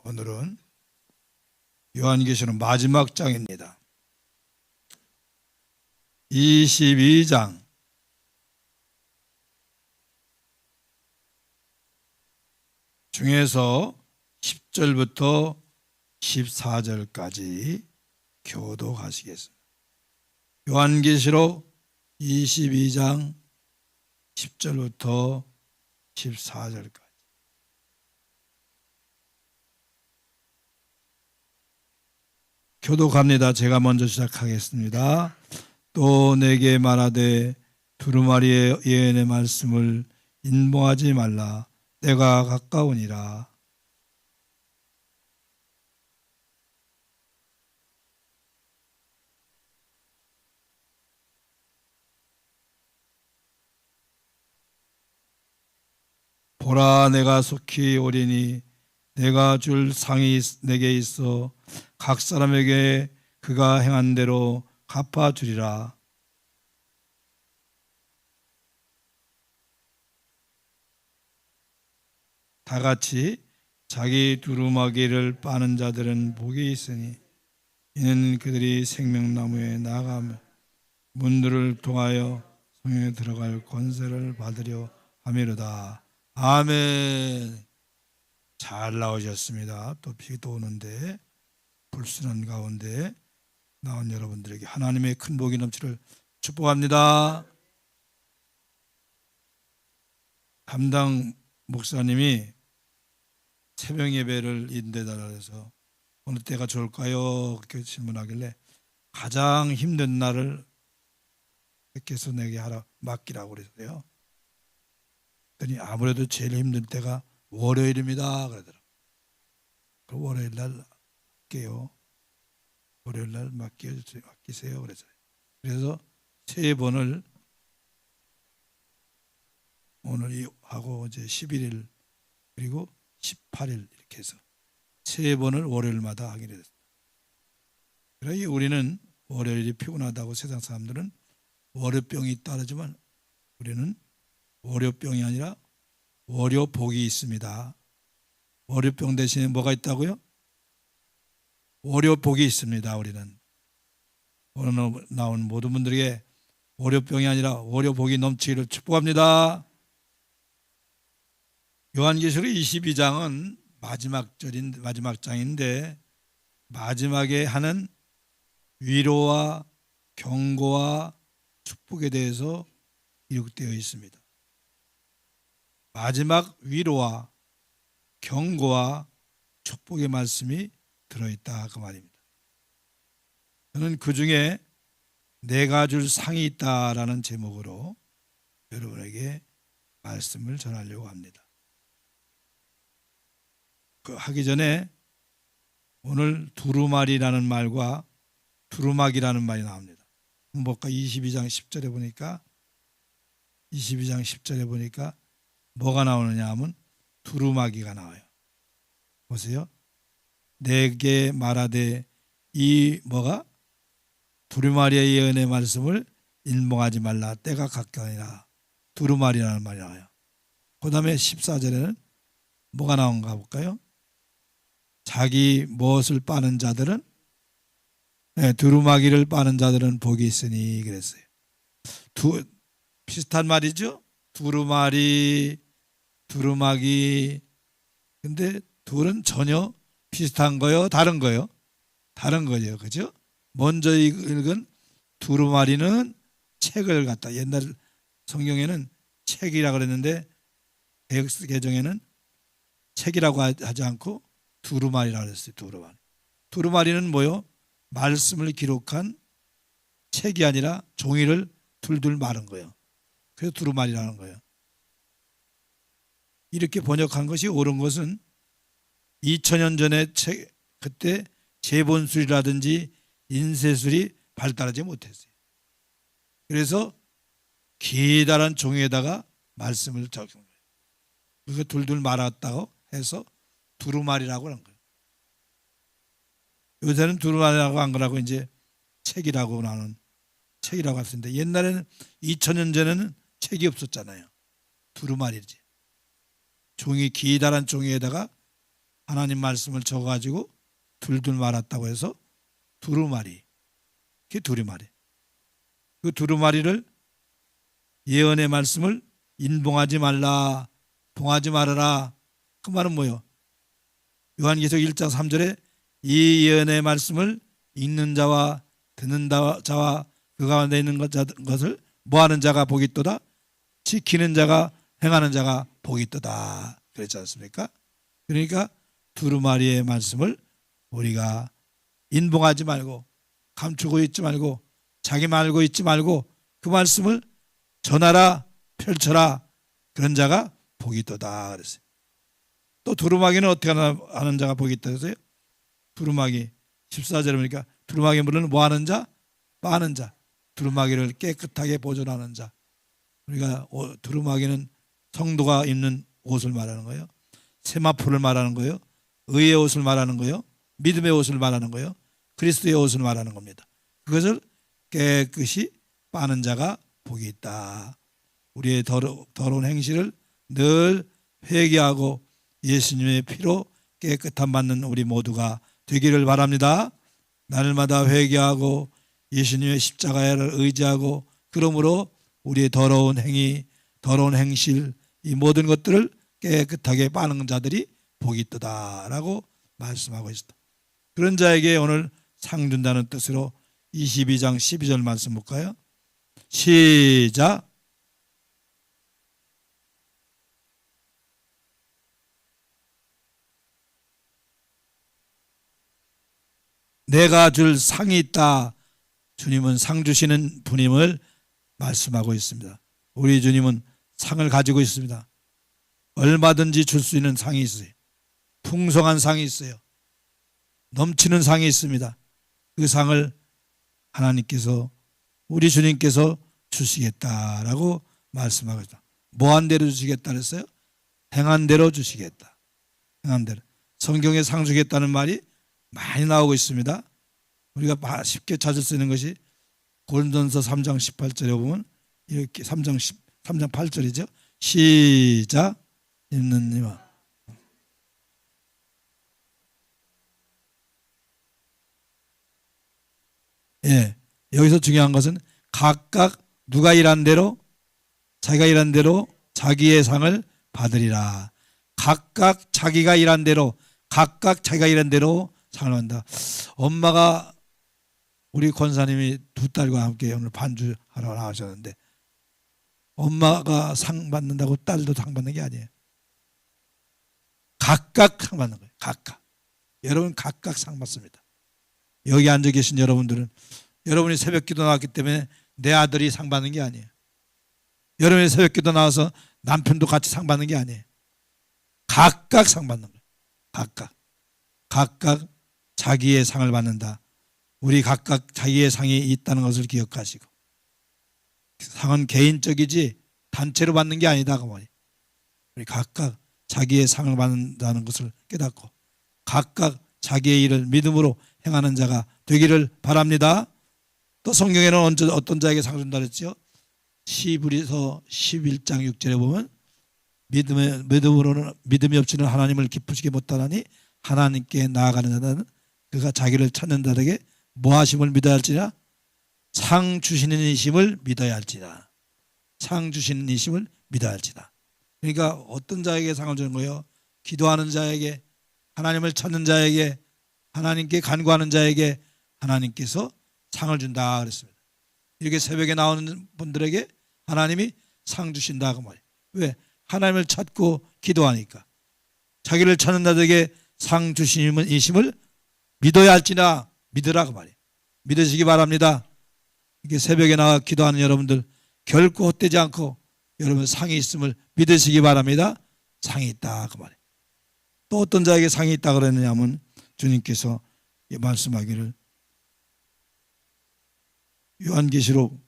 오늘은 요한계시록 마지막 장입니다. 22장 중에서 10절부터 14절까지 교독하시겠습니다. 요한계시록 22장 10절부터 14절까지. 교독합니다. 제가 먼저 시작하겠습니다. 또 내게 말하되 두루마리의 예언의 말씀을 인봉하지 말라. 때가 가까우니라. 보라, 내가 속히 오리니 내가 줄 상이 내게 있어 각 사람에게 그가 행한 대로 갚아주리라. 다 같이 자기 두루마기를 빠는 자들은 복이 있으니 이는 그들이 생명나무에 나아가며 문들을 통하여 성령에 들어갈 권세를 받으려 함이로다. 아멘. 잘 나오셨습니다. 또 비도 오는데 불순한 가운데 나온 여러분들에게 하나님의 큰 복이 넘치를 축복합니다. 담당 목사님이 새벽 예배를 인대달라 해서 어느 때가 좋을까요? 그렇게 질문하길래 가장 힘든 날을 택해서 내게 하라 맡기라고 그랬어요. 그랬더니 아무래도 제일 힘든 때가 월요일입니다 그러더라고요. 그 월요일 날 할게요. 월요일 날 맡기세요 그랬어요. 그래서 3번을 오늘 하고 이제 11일 그리고 18일 이렇게 해서 3번을 월요일마다 하게 됐습니다. 그러니 우리는 월요일이 피곤하다고 세상 사람들은 월요병이 있다 그러지만 우리는 월요병이 아니라 월요복이 있습니다. 월요병 대신에 뭐가 있다고요? 월요복이 있습니다. 우리는 오늘 나온 모든 분들에게 월요병이 아니라 월요복이 넘치기를 축복합니다. 요한계시록 22장은 마지막 장인데 마지막에 하는 위로와 경고와 축복에 대해서 기록되어 있습니다. 마지막 위로와 경고와 축복의 말씀이 들어있다 그 말입니다. 저는 그 중에 내가 줄 상이 있다라는 제목으로 여러분에게 말씀을 전하려고 합니다. 그 하기 전에 오늘 두루마리라는 말과 두루마기라는 말이 나옵니다. 한번 볼까? 22장 10절에 보니까 뭐가 나오느냐 하면 두루마기가 나와요. 보세요. 내게 말하되 이 뭐가? 두루마리의 예언의 말씀을 인봉하지 말라. 때가 가까우니라. 두루마리라는 말이 나와요. 그 다음에 14절에는 뭐가 나온가 볼까요? 자기 무엇을 빠는 자들은 두루마기를 빠는 자들은 복이 있으니 그랬어요. 비슷한 말이죠. 두루마리, 두루마기. 근데 둘은 전혀 비슷한 거요, 다른 거요? 다른 거죠. 그죠? 먼저 읽은 두루마리는 책을 갖다 옛날 성경에는 책이라고 그랬는데 개혁 개정에는 책이라고 하지 않고 두루마리라고 그랬어요. 두루마리는 뭐요? 말씀을 기록한 책이 아니라 종이를 둘둘 마른 거예요. 그래서 두루마리라는 거예요. 이렇게 번역한 것이 옳은 것은 2000년 전에 그때 제본술이라든지 인쇄술이 발달하지 못했어요. 그래서 기다란 종이에다가 말씀을 적은 거예요. 그거 둘둘 말았다고 해서 두루마리라고 하는 거예요. 요새는 두루마리라고 안 그러고 이제 책이라고 나는 책이라고 할 수 있는데 옛날에는 2000년 전에는 책이 없었잖아요. 두루마리지. 종이 기다란 종이에다가 하나님 말씀을 적어가지고 둘둘 말았다고 해서 두루마리. 그게 두루마리. 그 두루마리를 예언의 말씀을 인봉하지 말라, 봉하지 말아라. 그 말은 뭐예요? 요한계시록 1장 3절에 이 예언의 말씀을 읽는 자와 듣는 자와 그 가운데 있는 것을 뭐하는 자가 복이 있도다? 지키는 자가 행하는 자가 복이 있도다. 그랬지 않습니까? 그러니까 두루마리의 말씀을 우리가 인봉하지 말고 감추고 있지 말고 자기 말고 있지 말고 그 말씀을 전하라, 펼쳐라. 그런 자가 복이 있도다 그랬어요. 또 두루마기는 어떻게 하는 자가 복이 있다 그랬어요? 두루마기 14절에 보니까 두루마기 물은 뭐 하는 자? 빠는 자. 두루마기를 깨끗하게 보존하는 자. 우리가 두루마기는 성도가 입는 옷을 말하는 거예요. 세마포를 말하는 거예요. 의의 옷을 말하는 거예요. 믿음의 옷을 말하는 거예요. 그리스도의 옷을 말하는 겁니다. 그것을 깨끗이 빠는 자가 복이 있다. 우리의 더러운 행실을 늘 회개하고 예수님의 피로 깨끗함 받는 우리 모두가 되기를 바랍니다. 날마다 회개하고 예수님의 십자가를 의지하고 그러므로 우리의 더러운 행위, 더러운 행실 이 모든 것들을 깨끗하게 빠는 자들이 복이 있다라고 말씀하고 있습니다. 그런 자에게 오늘 상 준다는 뜻으로 22장 12절 말씀 볼까요? 시작. 내가 줄 상이 있다. 주님은 상 주시는 분임을 말씀하고 있습니다. 우리 주님은 상을 가지고 있습니다. 얼마든지 줄 수 있는 상이 있어요. 풍성한 상이 있어요. 넘치는 상이 있습니다. 그 상을 하나님께서 우리 주님께서 주시겠다라고 말씀하고 있다. 뭐한 대로 주시겠다 그랬어요? 행한 대로 주시겠다. 행한 대로. 성경에 상 주겠다는 말이 많이 나오고 있습니다. 우리가 쉽게 찾을 수 있는 것이 고린도전서 3장 18절에 보면 이렇게 3장 8절이죠. 시작. 읽는 이와 예, 여기서 중요한 것은 각각 누가 일한 대로 자기가 일한 대로 자기의 상을 받으리라. 각각 자기가 일한 대로 자기가 일한 대로 상을 받는다. 엄마가 우리 권사님이 두 딸과 함께 오늘 반주하러 나오셨는데 엄마가 상 받는다고 딸도 상 받는 게 아니에요. 각각 상 받는 거예요. 각각. 여러분 각각 상 받습니다. 여기 앉아 계신 여러분들은 여러분이 새벽기도 나왔기 때문에 내 아들이 상 받는 게 아니에요. 여러분이 새벽기도 나와서 남편도 같이 상 받는 게 아니에요. 각각 상 받는 거예요. 각각 자기의 상을 받는다. 우리 각각 자기의 상이 있다는 것을 기억하시고 상은 개인적이지 단체로 받는 게 아니다 그 말이에요. 우리 각각 자기의 상을 받는다는 것을 깨닫고 각각 자기의 일을 믿음으로 행하는 자가 되기를 바랍니다. 또 성경에는 어떤 자에게 상 준다 그랬죠? 시브리서 11장 6절에 보면 믿음이 없이는 하나님을 기쁘시게 못하나니 하나님께 나아가는 자는 그가 자기를 찾는 자에게 뭐하심을 믿어야 할지라 상 주시는 이심을 믿어야 할지라. 상 주시는 이심을 믿어야 할지라. 그러니까 어떤 자에게 상을 주는 거예요? 기도하는 자에게, 하나님을 찾는 자에게, 하나님께 간구하는 자에게 하나님께서 상을 준다 그랬습니다. 이렇게 새벽에 나오는 분들에게 하나님이 상 주신다 그 말이에요. 왜? 하나님을 찾고 기도하니까. 자기를 찾는 자들에게 상 주시는 이심을 믿어야 할지나 믿으라 그 말이에요. 믿으시기 바랍니다. 이렇게 새벽에 나와 기도하는 여러분들 결코 헛되지 않고 여러분 상이 있음을 믿으시기 바랍니다. 상이 있다 그 말이에요. 또 어떤 자에게 상이 있다 그랬느냐면 주님께서 말씀하기를 요한계시록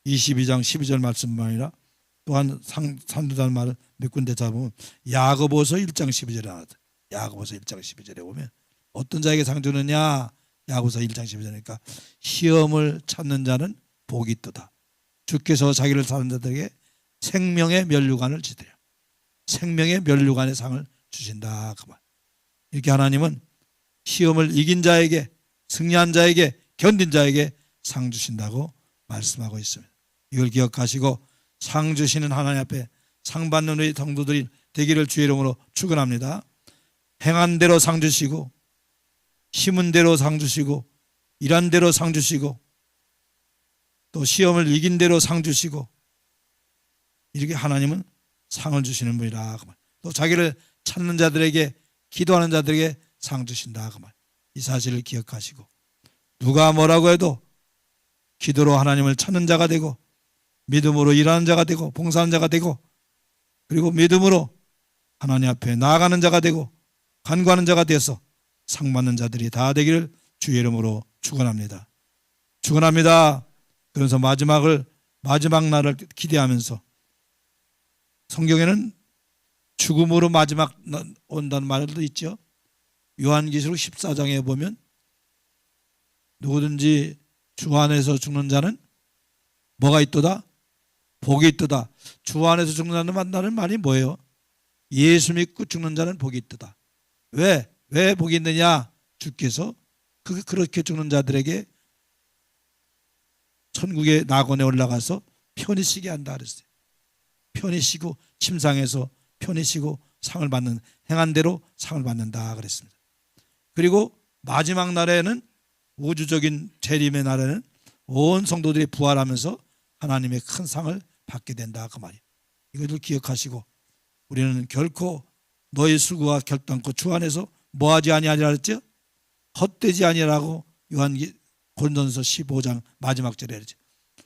22장 12절 말씀만 아니라 또한 산두다는 말을 몇 군데 잡으면 야고보서 1장 12절에 나왔다. 야고보서 1장 12절에 보면 어떤 자에게 상 주느냐? 야고보서 1장 12절이니까 시험을 찾는 자는 복이 있도다. 주께서 자기를 찾는 자들에게 생명의 면류관을 주시리라. 생명의 면류관의 상을 주신다 그 말. 이렇게 하나님은 시험을 이긴 자에게, 승리한 자에게, 견딘 자에게 상 주신다고 말씀하고 있습니다. 이걸 기억하시고 상 주시는 하나님 앞에 상 받는 우리 성도들이 되기를 주의 이름으로 축원합니다. 행한 대로 상 주시고, 심은 대로 상 주시고, 일한 대로 상 주시고, 또 시험을 이긴 대로 상 주시고, 이렇게 하나님은 상을 주시는 분이라 그 말. 또 자기를 찾는 자들에게, 기도하는 자들에게 상 주신다 그 말. 이 사실을 기억하시고 누가 뭐라고 해도 기도로 하나님을 찾는 자가 되고, 믿음으로 일하는 자가 되고, 봉사하는 자가 되고, 그리고 믿음으로 하나님 앞에 나아가는 자가 되고 간구하는 자가 되어서 상 받는 자들이 다 되기를 주의 이름으로 축원합니다. 축원합니다. 그래서 마지막 날을 기대하면서, 성경에는 죽음으로 마지막 온다는 말도 있죠. 요한계시록 14장에 보면 누구든지 주 안에서 죽는 자는 뭐가 있도다? 복이 있도다. 주 안에서 죽는다는 말이 뭐예요? 예수 믿고 죽는 자는 복이 있도다. 왜 복이 있느냐? 주께서 그렇게 죽는 자들에게 천국의 낙원에 올라가서 편히 쉬게 한다 그랬어요. 편히 쉬고, 침상에서 편히 쉬고 상을 받는, 행한 대로 상을 받는다 그랬습니다. 그리고 마지막 날에는, 우주적인 재림의 날에는 온 성도들이 부활하면서 하나님의 큰 상을 받게 된다 그 말이에요. 이것을 기억하시고 우리는 결코 너희 수고가 결단코 주 안에서 뭐하지 아니하리라 했죠? 헛되지 아니라고 고린도전서 15장 마지막 절에 그러죠.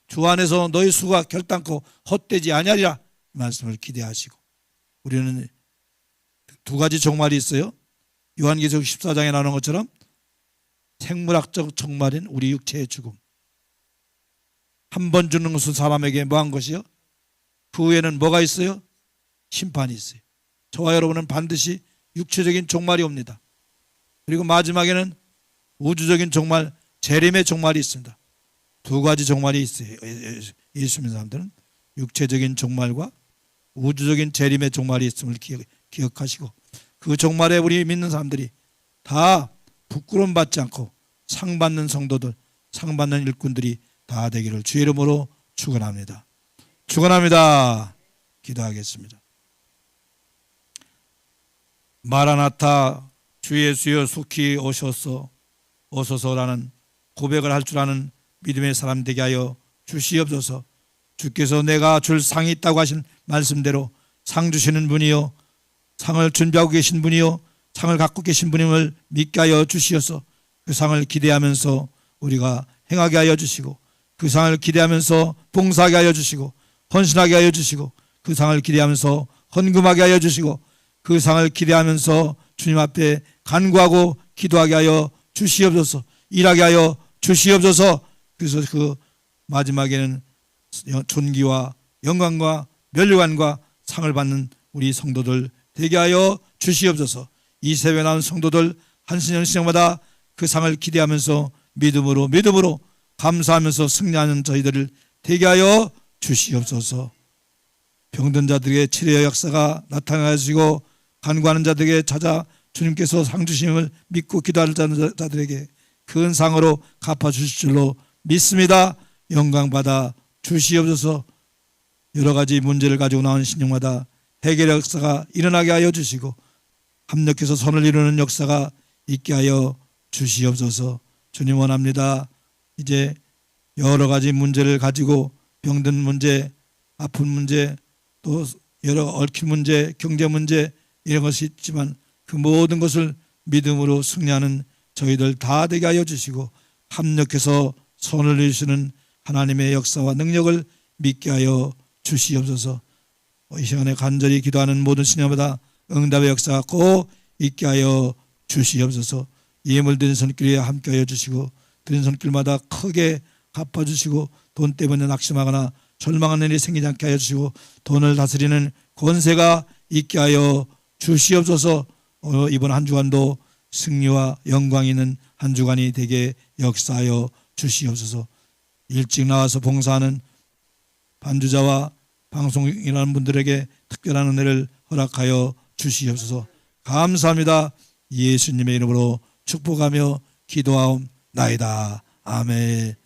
주 안에서 너희 수고가 결단코 헛되지 아니하리라 말씀을 기대하시고, 우리는 두 가지 종말이 있어요. 요한계시록 14장에 나오는 것처럼 생물학적 종말인 우리 육체의 죽음, 한 번 죽는 것은 사람에게 뭐한 것이요? 그 후에는 뭐가 있어요? 심판이 있어요. 저와 여러분은 반드시 육체적인 종말이 옵니다. 그리고 마지막에는 우주적인 종말, 재림의 종말이 있습니다. 두 가지 종말이 있어요. 예수 믿는 사람들은 육체적인 종말과 우주적인 재림의 종말이 있음을 기억하시고, 그 종말에 우리 믿는 사람들이 다 부끄러움 받지 않고 상 받는 성도들, 상 받는 일꾼들이 다 되기를 주의 이름으로 축원합니다. 축원합니다. 기도하겠습니다. 마라나타, 주 예수여 속히 오소서라는 고백을 할 줄 아는 믿음의 사람 되게 하여 주시옵소서. 주께서 내가 줄 상이 있다고 하신 말씀대로 상 주시는 분이요, 상을 준비하고 계신 분이요, 상을 갖고 계신 분임을 믿게 하여 주시어서 그 상을 기대하면서 우리가 행하게 하여 주시고, 그 상을 기대하면서 봉사하게 하여 주시고, 헌신하게 하여 주시고, 그 상을 기대하면서 헌금하게 하여 주시고, 그 상을 기대하면서 주님 앞에 간구하고 기도하게 하여 주시옵소서. 일하게 하여 주시옵소서. 그래서 그 마지막에는 존귀와 영광과 면류관과 상을 받는 우리 성도들 되게 하여 주시옵소서. 이 세상에 나온 성도들 한신영시장마다 그 상을 기대하면서 믿음으로 감사하면서 승리하는 저희들을 되게 하여 주시옵소서. 병든 자들에게 치료의 역사가 나타나시고, 간구하는 자들에게 찾아 주님께서 상 주심을 믿고 기도하는 자들에게 큰 상으로 갚아주실 줄로 믿습니다. 영광 받아 주시옵소서. 여러 가지 문제를 가지고 나온 신령마다 해결의 역사가 일어나게 하여 주시고, 합력해서 선을 이루는 역사가 있게 하여 주시옵소서. 주님 원합니다. 이제 여러 가지 문제를 가지고, 병든 문제, 아픈 문제, 또 여러 얽힌 문제, 경제 문제, 이런 것이 있지만 그 모든 것을 믿음으로 승리하는 저희들 다 되게 하여 주시고, 합력해서 선을 이루시는 하나님의 역사와 능력을 믿게 하여 주시옵소서. 이 시간에 간절히 기도하는 모든 신령마다 응답의 역사가 꼭 있게 하여 주시옵소서. 예물 드린 손길에 함께 하여 주시고, 드린 손길마다 크게 갚아주시고, 돈 때문에 낙심하거나 절망하는 일이 생기지 않게 하여 주시고, 돈을 다스리는 권세가 있게 하여 주시옵소서. 이번 한 주간도 승리와 영광 있는 한 주간이 되게 역사하여 주시옵소서. 일찍 나와서 봉사하는 반주자와 방송이라는 분들에게 특별한 은혜를 허락하여 주시옵소서. 감사합니다. 예수님의 이름으로 축복하며 기도하옵나이다. 아멘.